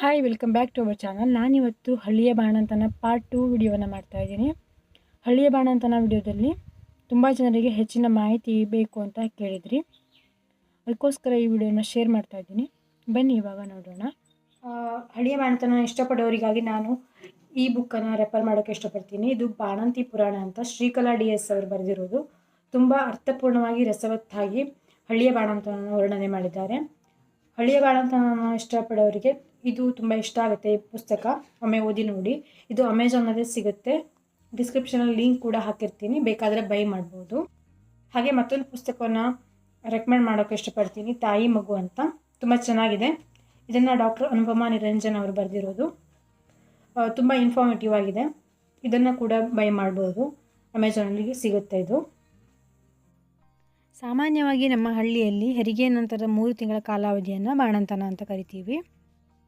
Hi welcome back to our channel. ನಾನಿವತ್ತು ಹಳ್ಳಿಯ ಬಾಣಂತನ part 2 ವಿಡಿಯೋವನ್ನು ಮಾಡ್ತಾಯಿದ್ದೀನಿ. ಹಳ್ಳಿಯ ಬಾಣಂತನ ವಿಡಿಯೋದಲ್ಲಿ ತುಂಬ ಜನರಿಗೆ ಹೆಚ್ಚಿನ ಮಾಹಿತಿ ಬೇಕು ಅಂತ ಕೇಳಿದ್ರಿ, ಅದಕ್ಕೋಸ್ಕರ ಈ ವಿಡಿಯೋನ ಶೇರ್ ಮಾಡ್ತಾಯಿದ್ದೀನಿ. ಬನ್ನಿ ಇವಾಗ ನೋಡೋಣ. ಹಳ್ಳಿಯ ಬಾಣಂತನ ಇಷ್ಟಪಡೋರಿಗಾಗಿ ನಾನು ಈ ಬುಕ್ಕನ್ನು ರೆಫರ್ ಮಾಡೋಕ್ಕೆ ಇಷ್ಟಪಡ್ತೀನಿ. ಇದು ಬಾಣಂತಿ ಪುರಾಣ ಅಂತ ಶ್ರೀಕಲಾ DS ಅವರು ಬರೆದಿರೋದು. ತುಂಬ ಅರ್ಥಪೂರ್ಣವಾಗಿ ರಸವತ್ತಾಗಿ ಹಳ್ಳಿಯ ಬಾಣಂತನವನ್ನು ವರ್ಣನೆ ಮಾಡಿದ್ದಾರೆ. ಹಳ್ಳಿಯ ಬಾಣಂತನವನ್ನು ಇಷ್ಟಪಡೋರಿಗೆ ಇದು ತುಂಬ ಇಷ್ಟ ಆಗುತ್ತೆ. ಈ ಪುಸ್ತಕ ಒಮ್ಮೆ ಓದಿ ನೋಡಿ. ಇದು ಅಮೆಝಾನಲ್ಲಿ ಸಿಗುತ್ತೆ. ಡಿಸ್ಕ್ರಿಪ್ಷನಲ್ಲಿ ಲಿಂಕ್ ಕೂಡ ಹಾಕಿರ್ತೀನಿ, ಬೇಕಾದರೆ ಬೈ ಮಾಡ್ಬೋದು. ಹಾಗೆ ಮತ್ತೊಂದು ಪುಸ್ತಕವನ್ನು ರೆಕಮೆಂಡ್ ಮಾಡೋಕ್ಕೆ ಇಷ್ಟಪಡ್ತೀನಿ, ತಾಯಿ ಮಗು ಅಂತ. ತುಂಬ ಚೆನ್ನಾಗಿದೆ. ಇದನ್ನು ಡಾಕ್ಟರ್ ಅನುಪಮಾ ನಿರಂಜನ್ ಅವರು ಬರೆದಿರೋದು. ತುಂಬ ಇನ್ಫಾರ್ಮೇಟಿವ್ ಆಗಿದೆ. ಇದನ್ನು ಕೂಡ ಬೈ ಮಾಡ್ಬೋದು, ಅಮೆಝಾನಲ್ಲಿ ಸಿಗುತ್ತೆ ಇದು. ಸಾಮಾನ್ಯವಾಗಿ ನಮ್ಮ ಹಳ್ಳಿಯಲ್ಲಿ ಹೆರಿಗೆ ನಂತರ 3 ತಿಂಗಳ ಕಾಲಾವಧಿಯನ್ನು ಬಾಣಂತನ ಅಂತ ಕರಿತೀವಿ.